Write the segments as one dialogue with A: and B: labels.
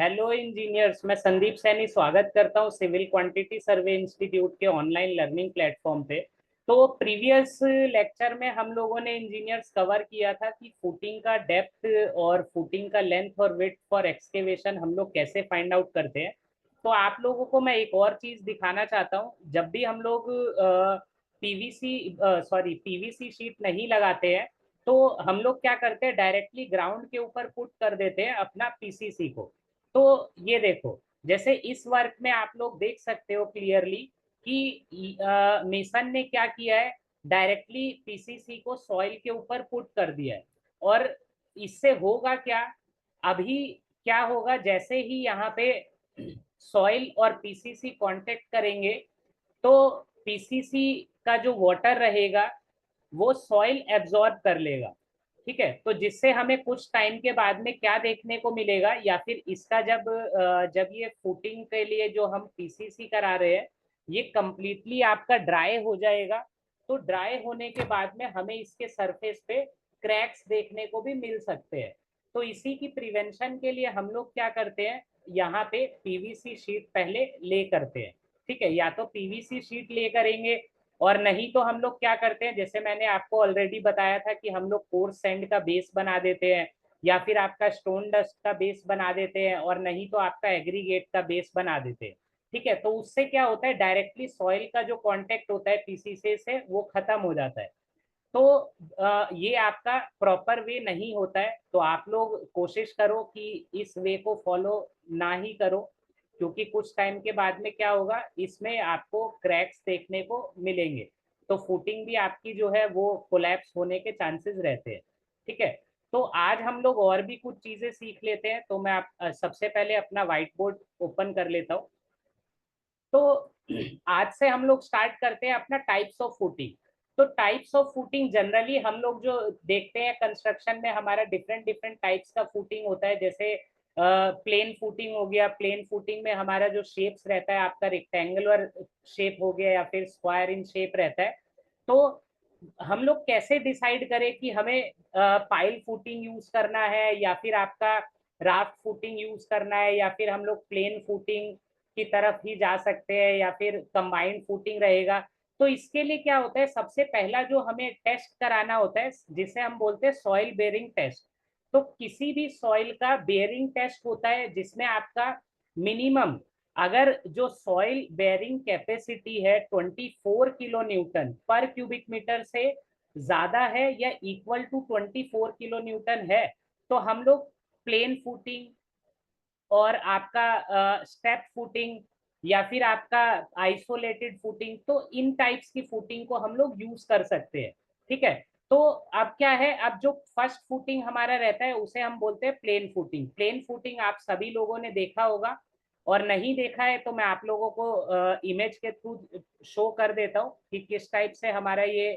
A: Hello engineers, मैं संदीप सैनी स्वागत करता हूं सिविल क्वांटिटी सर्वे इंस्टीट्यूट के ऑनलाइन लर्निंग प्लेटफॉर्म पे। तो प्रीवियस लेक्चर में हम लोगों ने इंजीनियर्स कवर किया था कि फुटिंग का डेप्थ और फुटिंग का लेंथ और विड्थ फॉर एक्सकेवेशन हम लोग कैसे फाइंड आउट करते हैं। तो आप लोगों को मैं एक और चीज दिखाना चाहता हूँ। जब भी हम लोग पीवीसी शीट नहीं लगाते हैं तो हम लोग क्या करते हैं, डायरेक्टली ग्राउंड के ऊपर पुट कर देते हैं अपना पीसीसी को। तो ये देखो, जैसे इस वर्क में आप लोग देख सकते हो क्लियरली कि मेसन ने क्या किया है, डायरेक्टली पीसीसी को सॉइल के ऊपर पुट कर दिया है। और इससे होगा क्या, अभी क्या होगा, जैसे ही यहाँ पे सॉइल और पीसीसी कांटेक्ट करेंगे तो पीसीसी का जो वाटर रहेगा वो सॉइल एब्जॉर्ब कर लेगा। ठीक है, तो जिससे हमें कुछ टाइम के बाद में क्या देखने को मिलेगा, या फिर इसका जब ये फुटिंग के लिए जो हम पीसीसी करा रहे हैं ये कंप्लीटली आपका ड्राई हो जाएगा। तो ड्राई होने के बाद में हमें इसके सरफेस पे क्रैक्स देखने को भी मिल सकते हैं। तो इसी की प्रिवेंशन के लिए हम लोग क्या करते हैं, यहाँ पे पीवीसी शीट पहले ले करते हैं। ठीक है, या तो पीवीसी शीट ले करेंगे, और नहीं तो हम लोग क्या करते हैं, जैसे मैंने आपको ऑलरेडी बताया था कि हम लोग कोर्स सैंड का बेस बना देते हैं, या फिर आपका स्टोन डस्ट का बेस बना देते हैं, और नहीं तो आपका एग्रीगेट का बेस बना देते हैं। ठीक है, तो उससे क्या होता है, डायरेक्टली सॉइल का जो कांटेक्ट होता है पीसीसी से वो खत्म हो जाता है। तो ये आपका प्रॉपर वे नहीं होता है। तो आप लोग कोशिश करो कि इस वे को फॉलो ना ही करो, क्योंकि कुछ टाइम के बाद में क्या होगा, इसमें आपको क्रैक्स देखने को मिलेंगे। तो फुटिंग भी आपकी जो है वो कोलैप्स होने के चांसेस रहते हैं। ठीक है, तो आज हम लोग और भी कुछ चीजें सीख लेते हैं। तो मैं सबसे पहले अपना व्हाइट बोर्ड ओपन कर लेता हूँ। तो आज से हम लोग स्टार्ट करते हैं अपना टाइप्स ऑफ फुटिंग। तो टाइप्स ऑफ फुटिंग जनरली हम लोग जो देखते हैं कंस्ट्रक्शन में, हमारा डिफरेंट डिफरेंट टाइप्स का फुटिंग होता है। जैसे प्लेन फुटिंग हो गया, प्लेन फुटिंग में हमारा जो शेप्स रहता है आपका रेक्टेंगुलर शेप हो गया या फिर स्क्वायर इन शेप रहता है। तो हम लोग कैसे डिसाइड करें कि हमें पाइल फुटिंग यूज करना है, या फिर आपका राफ्ट फुटिंग यूज करना है, या फिर हम लोग प्लेन फुटिंग की तरफ ही जा सकते हैं, या फिर कंबाइंड फुटिंग रहेगा। तो इसके लिए क्या होता है, सबसे पहला जो हमें टेस्ट कराना होता है जिसे हम बोलते हैं सॉइल बेयरिंग टेस्ट। तो किसी भी सॉइल का बेयरिंग टेस्ट होता है जिसमें आपका मिनिमम, अगर जो सॉइल बेयरिंग कैपेसिटी है 24 किलो न्यूटन पर क्यूबिक मीटर से ज्यादा है या इक्वल टू 24 किलो न्यूटन है, तो हम लोग प्लेन फुटिंग और आपका स्टेप फुटिंग या फिर आपका आइसोलेटेड फुटिंग, तो इन टाइप्स की फुटिंग को हम लोग यूज कर सकते हैं। ठीक है, तो अब क्या है, अब जो फर्स्ट फुटिंग हमारा रहता है उसे हम बोलते हैं प्लेन फुटिंग। प्लेन फुटिंग आप सभी लोगों ने देखा होगा, और नहीं देखा है तो मैं आप लोगों को इमेज के थ्रू शो कर देता हूँ कि किस टाइप से हमारा ये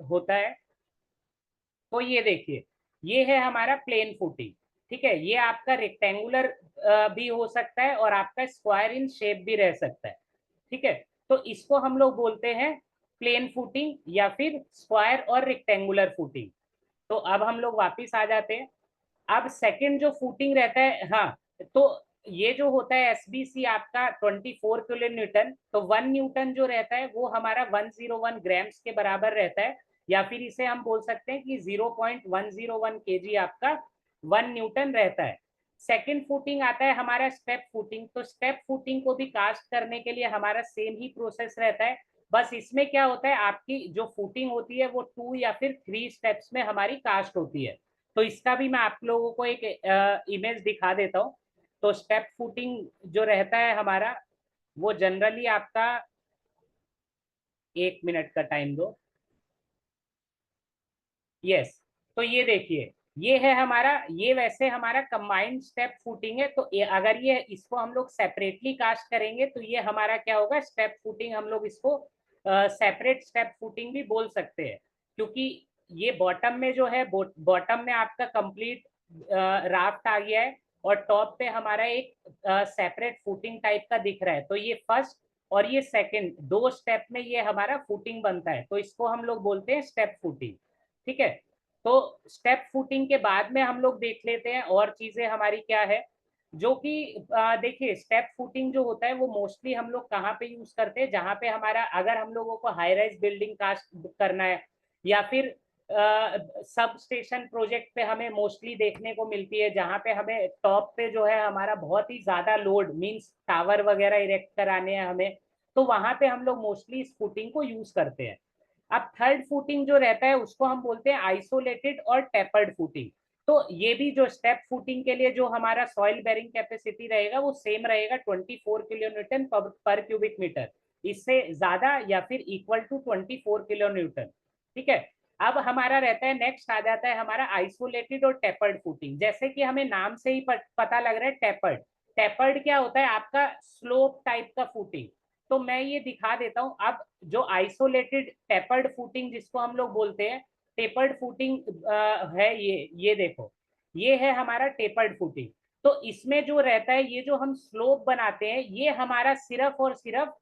A: होता है। तो ये देखिए, ये है हमारा प्लेन फुटिंग। ठीक है, ये आपका रेक्टेंगुलर भी हो सकता है और आपका स्क्वायर इन शेप भी रह सकता है। ठीक है, तो इसको हम लोग बोलते हैं प्लेन फुटिंग या फिर स्क्वायर और रेक्टेंगुलर फुटिंग। तो अब हम लोग वापिस आ जाते हैं। अब सेकंड जो फुटिंग रहता है, हाँ, तो ये जो होता है एसबीसी आपका 24 किलो न्यूटन, तो 1 न्यूटन जो रहता है वो हमारा 101 ग्राम्स के बराबर रहता है, या फिर इसे हम बोल सकते हैं कि 0.101 केजी आपका 1 न्यूटन रहता है। सेकंड फुटिंग आता है हमारा स्टेप फुटिंग। तो स्टेप फुटिंग को भी कास्ट करने के लिए हमारा सेम ही प्रोसेस रहता है, बस इसमें क्या होता है, आपकी जो फुटिंग होती है वो 2 या फिर 3 स्टेप्स में हमारी कास्ट होती है। तो इसका भी मैं आप लोगों को एक इमेज दिखा देता हूँ। तो स्टेप फुटिंग जो रहता है हमारा, वो जनरली आपका, 1 मिनट का टाइम दो। यस, तो ये देखिए, ये है हमारा, ये वैसे हमारा कंबाइंड स्टेप फुटिंग है। तो अगर ये इसको हम लोग सेपरेटली कास्ट करेंगे तो ये हमारा क्या होगा, स्टेप फुटिंग। हम लोग इसको सेपरेट स्टेप फुटिंग भी बोल सकते हैं, क्योंकि ये बॉटम में जो है, बॉटम में आपका कंप्लीट राफ्ट आ गया है, और टॉप पे हमारा एक सेपरेट फुटिंग टाइप का दिख रहा है। तो ये फर्स्ट और ये सेकंड, 2 स्टेप में ये हमारा फुटिंग बनता है, तो इसको हम लोग बोलते हैं स्टेप फुटिंग। ठीक है, तो स्टेप फुटिंग के बाद में हम लोग देख लेते हैं और चीजें हमारी क्या है। जो कि देखिए स्टेप फुटिंग जो होता है वो मोस्टली हम लोग कहाँ पे यूज करते हैं, जहाँ पे हमारा अगर हम लोगों को हाई राइज बिल्डिंग कास्ट करना है, या फिर सब स्टेशन प्रोजेक्ट पे हमें मोस्टली देखने को मिलती है, जहाँ पे हमें टॉप पे जो है हमारा बहुत ही ज्यादा लोड मींस टावर वगैरह इरेक्ट कराने हैं हमें, तो वहां पे हम लोग मोस्टली इस फुटिंग को यूज करते हैं। अब थर्ड फुटिंग जो रहता है उसको हम बोलते हैं आइसोलेटेड और टेपर्ड फुटिंग। तो ये भी जो स्टेप फुटिंग के लिए जो हमारा सॉइल बेरिंग कैपेसिटी रहेगा वो सेम रहेगा 24 किलो न्यूटन पर क्यूबिक मीटर, इससे ज्यादा या फिर इक्वल टू 24 किलो न्यूटन। ठीक है। अब हमारा रहता है नेक्स्ट आ जाता है हमारा आइसोलेटेड और टेपर्ड फुटिंग। जैसे कि हमें नाम से ही पता लग रहा है टेपर्ड। टेपर्ड क्या होता है, आपका स्लोप टाइप का फुटिंग। तो मैं ये दिखा देता हूं। अब जो आइसोलेटेड टेपर्ड फुटिंग जिसको हम लोग बोलते हैं, टेपर्ड फुटिंग है ये देखो, ये है हमारा टेपर्ड फुटिंग। तो इसमें जो रहता है, ये जो हम स्लोप बनाते हैं, ये हमारा सिर्फ और सिर्फ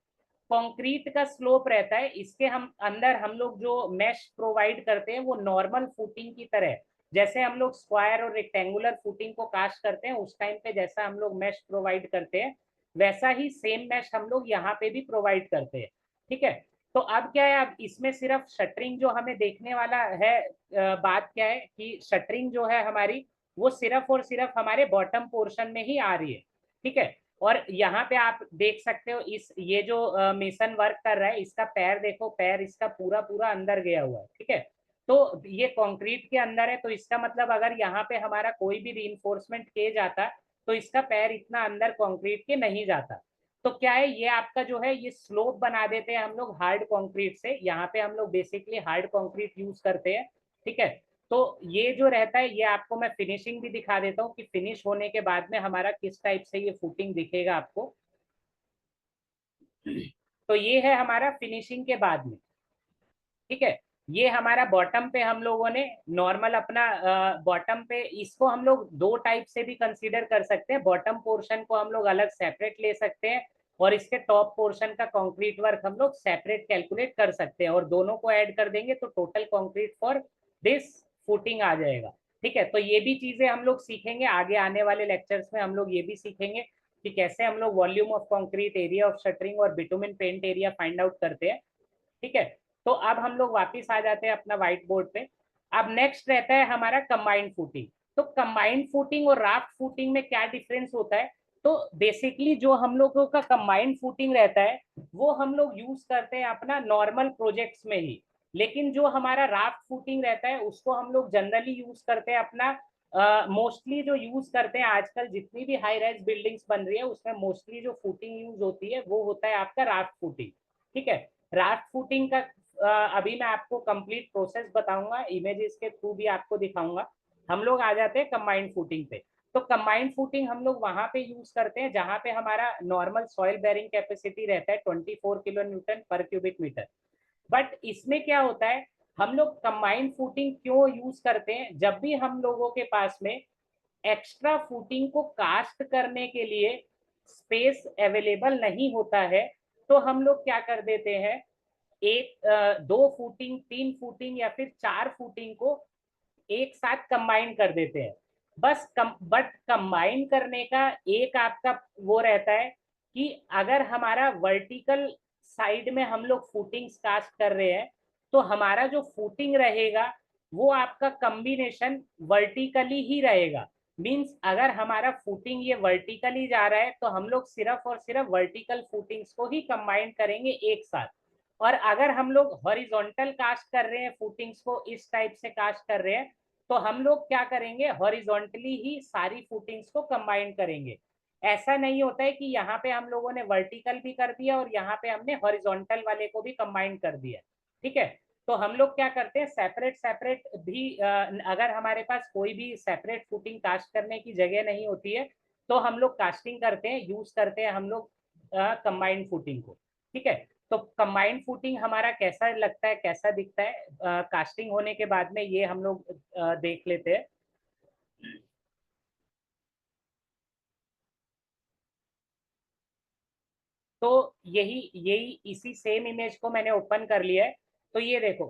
A: कंक्रीट का स्लोप रहता है। इसके हम अंदर हम लोग जो मेश प्रोवाइड करते हैं वो नॉर्मल फुटिंग की तरह, जैसे हम लोग स्क्वायर और रेक्टेंगुलर फुटिंग को कास्ट करते हैं उस टाइम पे जैसा हम लोग मेश प्रोवाइड करते हैं, वैसा ही सेम मैश हम लोग यहाँ पे भी प्रोवाइड करते हैं। ठीक है। तो अब क्या है, अब इसमें सिर्फ शटरिंग जो हमें देखने वाला है, बात क्या है कि शटरिंग जो है हमारी वो सिर्फ और सिर्फ हमारे बॉटम पोर्शन में ही आ रही है। ठीक है। और यहाँ पे आप देख सकते हो इस ये जो मेसन वर्क कर रहा है इसका पैर देखो, पैर इसका पूरा पूरा अंदर गया हुआ है। ठीक है। तो ये कंक्रीट के अंदर है, तो इसका मतलब अगर यहाँ पे हमारा कोई भी रीइंफोर्समेंट किए जाता तो इसका पैर इतना अंदर कंक्रीट के नहीं जाता। तो क्या है, ये आपका जो है ये स्लोप बना देते हैं हम लोग हार्ड कंक्रीट से। यहाँ पे हम लोग बेसिकली हार्ड कंक्रीट यूज करते हैं। ठीक है। तो ये जो रहता है, ये आपको मैं फिनिशिंग भी दिखा देता हूँ कि फिनिश होने के बाद में हमारा किस टाइप से ये फुटिंग दिखेगा आपको। तो ये है हमारा फिनिशिंग के बाद में। ठीक है। ये हमारा बॉटम पे हम लोगों ने नॉर्मल अपना बॉटम पे, इसको हम लोग दो टाइप से भी कंसीडर कर सकते हैं। बॉटम पोर्शन को हम लोग अलग सेपरेट ले सकते हैं, और इसके टॉप पोर्शन का कंक्रीट वर्क हम लोग सेपरेट कैलकुलेट कर सकते हैं, और दोनों को ऐड कर देंगे तो total concrete for this footing आ जाएगा। ठीक है। तो ये भी चीजें हम लोग सीखेंगे आगे आने वाले लेक्चर्स में। हम लोग ये भी सीखेंगे कि कैसे हम लोग volume of concrete, area of shuttering और bitumen paint area find out करते हैं। ठीक है। तो अब हम लोग वापस आ जाते हैं अपना व्हाइट बोर्ड पे। अब नेक्स्ट रहता है हमारा कंबाइंड फुटिंग। तो कंबाइंड फुटिंग और राफ्ट फुटिंग में क्या डिफरेंस होता है, तो बेसिकली जो हम लोगों का कंबाइंड फुटिंग रहता है वो हम लोग यूज करते हैं अपना नॉर्मल प्रोजेक्ट्स में ही। लेकिन जो हमारा राफ्ट फुटिंग रहता है उसको हम लोग जनरली यूज करते हैं अपना, मोस्टली जो यूज करते हैं आजकल जितनी भी हाई राइज बिल्डिंग्स बन रही है उसमें मोस्टली जो फुटिंग यूज होती है वो होता है आपका राफ्ट फुटिंग। ठीक है। राफ्ट फुटिंग का अभी मैं आपको कंप्लीट प्रोसेस बताऊंगा, इमेजेस के थ्रू भी आपको दिखाऊंगा। हम लोग आ जाते हैं कंबाइंड फुटिंग पे। तो कंबाइंड फुटिंग हम लोग वहां पे यूज करते हैं जहां पे हमारा नॉर्मल सॉइल बेरिंग कैपेसिटी रहता है 24 किलो न्यूटन पर क्यूबिक मीटर। बट इसमें क्या होता है, हम लोग कंबाइंड फुटिंग क्यों यूज करते हैं, जब भी हम लोगों के पास में एक्स्ट्रा फुटिंग को कास्ट करने के लिए स्पेस अवेलेबल नहीं होता है, तो हम लोग क्या कर देते हैं, एक दो फुटिंग, तीन फुटिंग या फिर चार फुटिंग को एक साथ कंबाइन कर देते हैं। बस बट कंबाइन करने का एक आपका वो रहता है कि अगर हमारा वर्टिकल साइड में हम लोग फुटिंग्स कास्ट कर रहे हैं तो हमारा जो फुटिंग रहेगा वो आपका कॉम्बिनेशन वर्टिकली ही रहेगा। मींस अगर हमारा फुटिंग ये वर्टिकली जा रहा है तो हम लोग सिर्फ और सिर्फ वर्टिकल फुटिंग्स को ही कंबाइन करेंगे एक साथ। और अगर हम लोग हॉरिजॉन्टल कास्ट कर रहे हैं, फुटिंग्स को इस टाइप से कास्ट कर रहे हैं, तो हम लोग क्या करेंगे, हॉरिजॉन्टली ही सारी फुटिंग्स को कंबाइन करेंगे। ऐसा नहीं होता है कि यहाँ पे हम लोगों ने वर्टिकल भी कर दिया और यहाँ पे हमने हॉरिजॉन्टल वाले को भी कंबाइन कर दिया। ठीक है। तो हम लोग क्या करते हैं, सेपरेट सेपरेट भी अगर हमारे पास कोई भी सेपरेट फुटिंग कास्ट करने की जगह नहीं होती है तो हम लोग कास्टिंग करते हैं, यूज करते हैं हम लोग कंबाइंड फुटिंग को। ठीक है। तो कंबाइंड फुटिंग हमारा कैसा लगता है, कैसा दिखता है कास्टिंग होने के बाद में, ये हम लोग देख लेते हैं। तो यही यही इसी सेम इमेज को मैंने ओपन कर लिया है। तो ये देखो,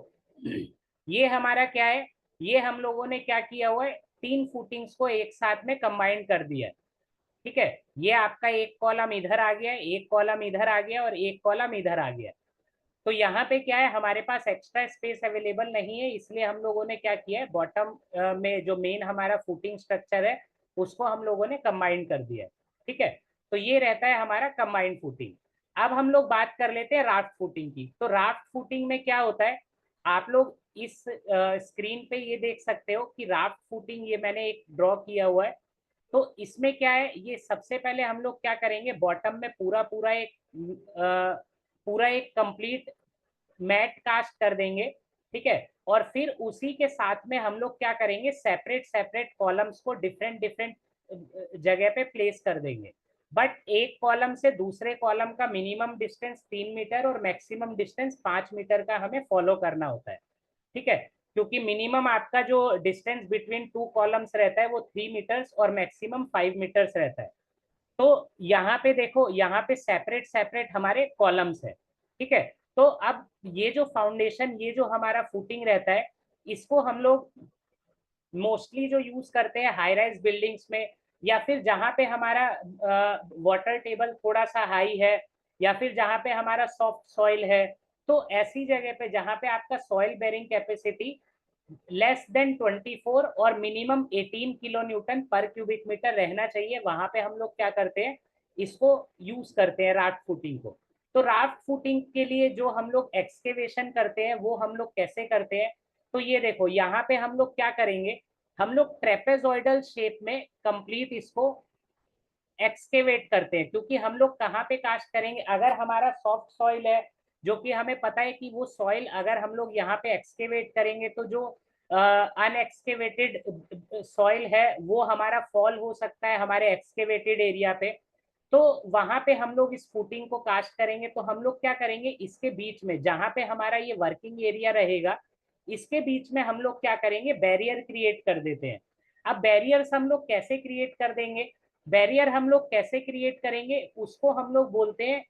A: ये हमारा क्या है, ये हम लोगों ने क्या किया हुआ है, तीन फुटिंग्स को एक साथ में कंबाइन कर दिया है। ठीक है, ये आपका एक कॉलम इधर आ गया, एक कॉलम इधर आ गया और एक कॉलम इधर आ गया। तो यहाँ पे क्या है, हमारे पास एक्स्ट्रा स्पेस अवेलेबल नहीं है, इसलिए हम लोगों ने क्या किया है, बॉटम में जो मेन हमारा फुटिंग स्ट्रक्चर है उसको हम लोगों ने कंबाइन कर दिया है। ठीक है, तो ये रहता है हमारा कंबाइंड फुटिंग। अब हम लोग बात कर लेते हैं राफ्ट फुटिंग की। तो राफ्ट फुटिंग में क्या होता है, आप लोग इस स्क्रीन पे ये देख सकते हो कि राफ्ट फुटिंग ये मैंने एक ड्रॉ किया हुआ है। तो इसमें क्या है, ये सबसे पहले हम लोग क्या करेंगे, बॉटम में पूरा पूरा एक पूरा एक कंप्लीट मैट कास्ट कर देंगे। ठीक है, और फिर उसी के साथ में हम लोग क्या करेंगे, सेपरेट सेपरेट कॉलम्स को डिफरेंट डिफरेंट जगह पे प्लेस कर देंगे। बट एक कॉलम से दूसरे कॉलम का मिनिमम डिस्टेंस 3 मीटर और मैक्सिमम डिस्टेंस 5 मीटर का हमें फॉलो करना होता है। ठीक है, क्योंकि मिनिमम आपका जो डिस्टेंस बिटवीन टू कॉलम्स रहता है वो 3 मीटर्स और मैक्सिमम 5 मीटर्स रहता है। तो यहाँ पे देखो, यहाँ पे सेपरेट सेपरेट हमारे कॉलम्स है। ठीक है, तो अब ये जो फाउंडेशन, ये जो हमारा फुटिंग रहता है, इसको हम लोग मोस्टली जो यूज करते हैं हाई राइज बिल्डिंग्स में, या फिर जहाँ पे हमारा वाटर टेबल थोड़ा सा हाई है, या फिर जहाँ पे हमारा सॉफ्ट सॉइल है। तो ऐसी जगह पे जहाँ पे आपका soil bearing capacity less than 24 और मिनिमम 18 किलो न्यूटन पर क्यूबिक मीटर रहना चाहिए, वहां पे हम लोग क्या करते हैं, इसको यूज करते हैं राफ्ट फुटिंग को। तो राफ्ट फुटिंग के लिए जो हम लोग एक्सकेवेशन करते हैं वो हम लोग कैसे करते हैं, तो ये देखो यहाँ पे हम लोग क्या करेंगे, हम लोग ट्रेपेजॉइडल शेप में कंप्लीट इसको एक्सकेवेट करते हैं। क्योंकि हम लोग कहाँ पे कास्ट करेंगे, अगर हमारा सॉफ्ट सॉइल है, जो कि हमें पता है कि वो सॉइल अगर हम लोग यहाँ पे एक्सकेवेट करेंगे तो जो अनएक्सकेवेटेड सॉइल है वो हमारा फॉल हो सकता है हमारे एक्सकेवेटेड एरिया पे। तो वहां पे हम लोग इस फुटिंग को कास्ट करेंगे, तो हम लोग क्या करेंगे, इसके बीच में जहां पे हमारा ये वर्किंग एरिया रहेगा, इसके बीच में हम लोग क्या करेंगे, बैरियर क्रिएट कर देते हैं। अब बैरियर्स हम लोग कैसे क्रिएट कर देंगे, बैरियर हम लोग कैसे क्रिएट करेंगे, उसको हम लोग बोलते हैं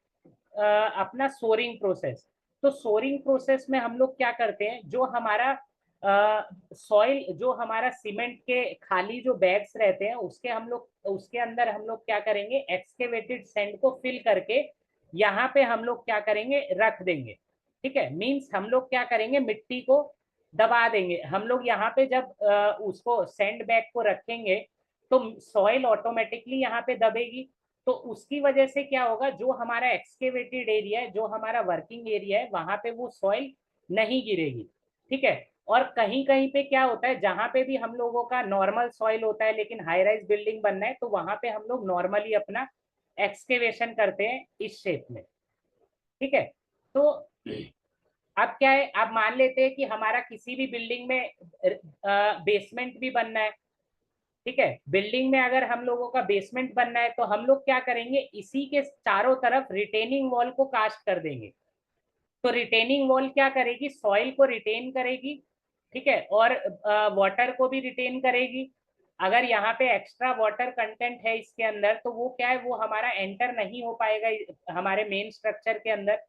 A: अपना सोरिंग प्रोसेस। तो सोरिंग प्रोसेस में हम लोग क्या करते हैं, जो हमारा सॉइल, जो हमारा सीमेंट के खाली जो बैग्स रहते हैं उसके हम लोग, उसके अंदर हम लोग क्या करेंगे, एक्सकेवेटेड सैंड को फिल करके यहाँ पे हम लोग क्या करेंगे, रख देंगे। ठीक है, मीन्स हम लोग क्या करेंगे, मिट्टी को दबा देंगे। हम लोग यहाँ पे जब उसको सैंड बैग को रखेंगे तो सॉइल ऑटोमेटिकली यहाँ पे दबेगी। तो उसकी वजह से क्या होगा, जो हमारा एक्सकेवेटेड एरिया है, जो हमारा वर्किंग एरिया है, वहां पे वो सॉइल नहीं गिरेगी। ठीक है, और कहीं कहीं पे क्या होता है, जहां पे भी हम लोगों का नॉर्मल सॉइल होता है लेकिन हाई राइज बिल्डिंग बनना है, तो वहां पे हम लोग नॉर्मली अपना एक्सकेवेशन करते हैं इस शेप में। ठीक है, तो अब क्या है, अब मान लेते हैं कि हमारा किसी भी बिल्डिंग में बेसमेंट भी बनना है। ठीक है, बिल्डिंग में अगर हम लोगों का बेसमेंट बनना है तो हम लोग क्या करेंगे, इसी के चारों तरफ रिटेनिंग वॉल को कास्ट कर देंगे। तो रिटेनिंग वॉल क्या करेगी, सॉइल को रिटेन करेगी। ठीक है, और वाटर को भी रिटेन करेगी। अगर यहाँ पे एक्स्ट्रा वाटर कंटेंट है इसके अंदर तो वो क्या है, वो हमारा एंटर नहीं हो पाएगा हमारे मेन स्ट्रक्चर के अंदर।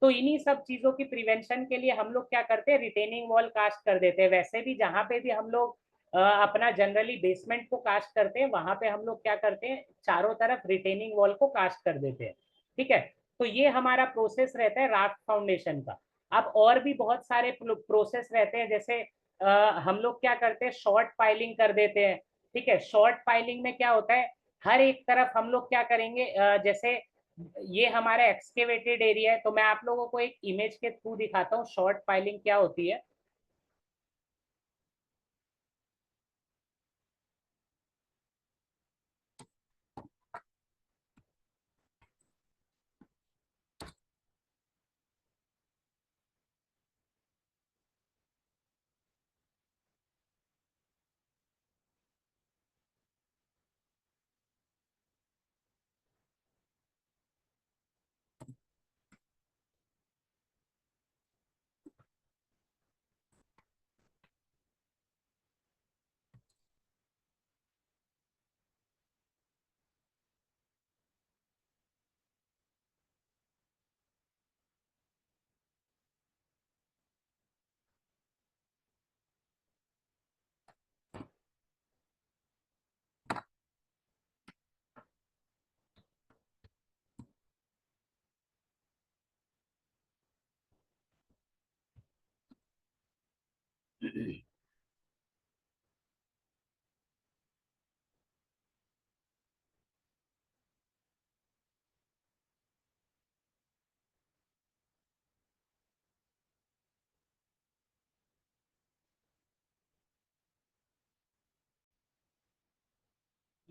A: तो इन्हीं सब चीजों की प्रिवेंशन के लिए हम लोग क्या करते हैं, रिटेनिंग वॉल कास्ट कर देते हैं। वैसे भी जहाँ पे भी हम लोग अपना जनरली बेसमेंट को कास्ट करते हैं, वहां पे हम लोग क्या करते हैं, चारों तरफ रिटेनिंग वॉल को कास्ट कर देते हैं। ठीक है, तो ये हमारा प्रोसेस रहता है राफ्ट फाउंडेशन का। अब और भी बहुत सारे प्रोसेस रहते हैं, जैसे हम लोग क्या करते हैं, शॉर्ट पाइलिंग कर देते हैं। ठीक है, शॉर्ट पाइलिंग में क्या होता है, हर एक तरफ हम लोग क्या करेंगे, जैसे ये हमारा एक्सकेवेटेड एरिया है, तो मैं आप लोगों को एक इमेज के थ्रू दिखाता हूँ शॉर्ट पाइलिंग क्या होती है।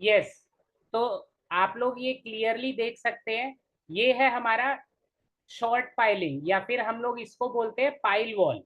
A: यस, तो आप लोग ये क्लियरली देख सकते हैं, ये है हमारा शॉर्ट पाइलिंग, या फिर हम लोग इसको बोलते हैं पाइल वॉल।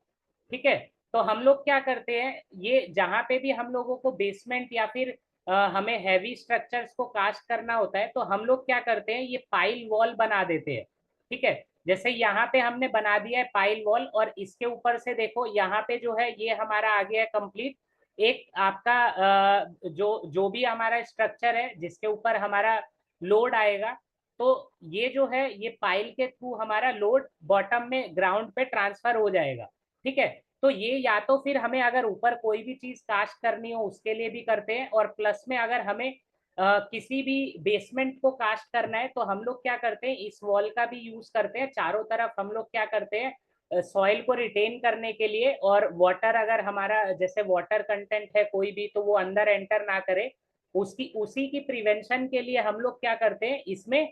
A: ठीक है, तो हम लोग क्या करते हैं, ये जहां पे भी हम लोगों को बेसमेंट या फिर हमें हैवी स्ट्रक्चर्स को कास्ट करना होता है, तो हम लोग क्या करते हैं, ये पाइल वॉल बना देते हैं। ठीक है, जैसे यहाँ पे हमने बना दिया है पाइल वॉल, और इसके ऊपर से देखो यहाँ पे जो है ये हमारा आ गया है कंप्लीट। एक आपका जो जो भी हमारा स्ट्रक्चर है जिसके ऊपर हमारा लोड आएगा, तो ये जो है ये पाइल के थ्रू हमारा लोड बॉटम में ग्राउंड पे ट्रांसफर हो जाएगा। ठीक है, तो ये या तो फिर हमें अगर ऊपर कोई भी चीज कास्ट करनी हो उसके लिए भी करते हैं, और प्लस में अगर हमें किसी भी बेसमेंट को कास्ट करना है तो हम लोग क्या करते हैं, इस वॉल का भी यूज करते हैं। चारों तरफ हम लोग क्या करते हैं, सॉइल को रिटेन करने के लिए, और वाटर अगर हमारा जैसे वाटर कंटेंट है कोई भी, तो वो अंदर एंटर ना करे, उसकी उसी की प्रिवेंशन के लिए हम लोग क्या करते हैं, इसमें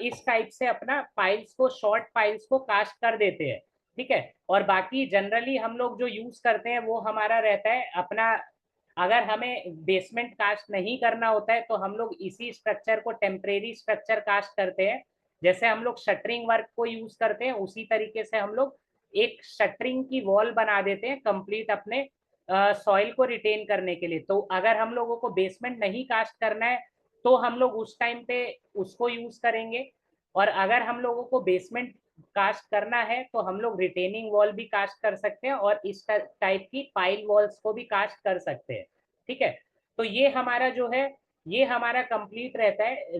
A: इस टाइप से अपना पाइल्स को, शॉर्ट पाइल्स को कास्ट कर देते हैं। ठीक है, और बाकी जनरली हम लोग जो यूज करते हैं वो हमारा रहता है अपना, अगर हमें बेसमेंट कास्ट नहीं करना होता है तो हम लोग इसी स्ट्रक्चर को टेम्परेरी स्ट्रक्चर कास्ट करते हैं। जैसे हम लोग शटरिंग वर्क को यूज करते हैं उसी तरीके से हम लोग एक शटरिंग की वॉल बना देते हैं कंप्लीट अपने सॉइल को रिटेन करने के लिए। तो अगर हम लोगों को बेसमेंट नहीं कास्ट करना है तो हम लोग उस टाइम पे उसको यूज करेंगे, और अगर हम लोगों को बेसमेंट कास्ट करना है तो हम लोग रिटेनिंग वॉल भी कास्ट कर सकते हैं, और इस टाइप की पाइल वॉल्स को भी कास्ट कर सकते हैं। ठीक है, तो ये हमारा जो है, ये हमारा कंप्लीट रहता है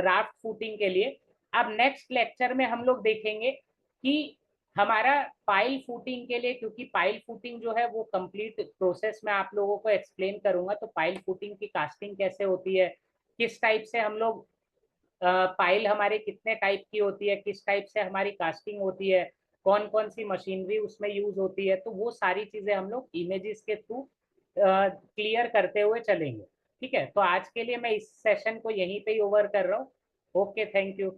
A: राफ्ट फूटिंग के लिए। अब नेक्स्ट लेक्चर में हम लोग देखेंगे कि हमारा पाइल फूटिंग के लिए, क्योंकि पाइल फूटिंग जो है वो कंप्लीट प्रोसेस में आप लोगों को एक्सप्लेन करूंगा, तो पाइल फूटिंग की कास्टिंग कैसे होती है, किस टाइप से हम लोग पाइल हमारे कितने टाइप की होती है, किस टाइप से हमारी कास्टिंग होती है, कौन कौन सी मशीनरी उसमें यूज होती है, तो वो सारी चीजें हम लोग इमेजेस के थ्रू क्लियर करते हुए चलेंगे। ठीक है, तो आज के लिए मैं इस सेशन को यहीं पे ही ओवर कर रहा हूँ। Okay, thank you.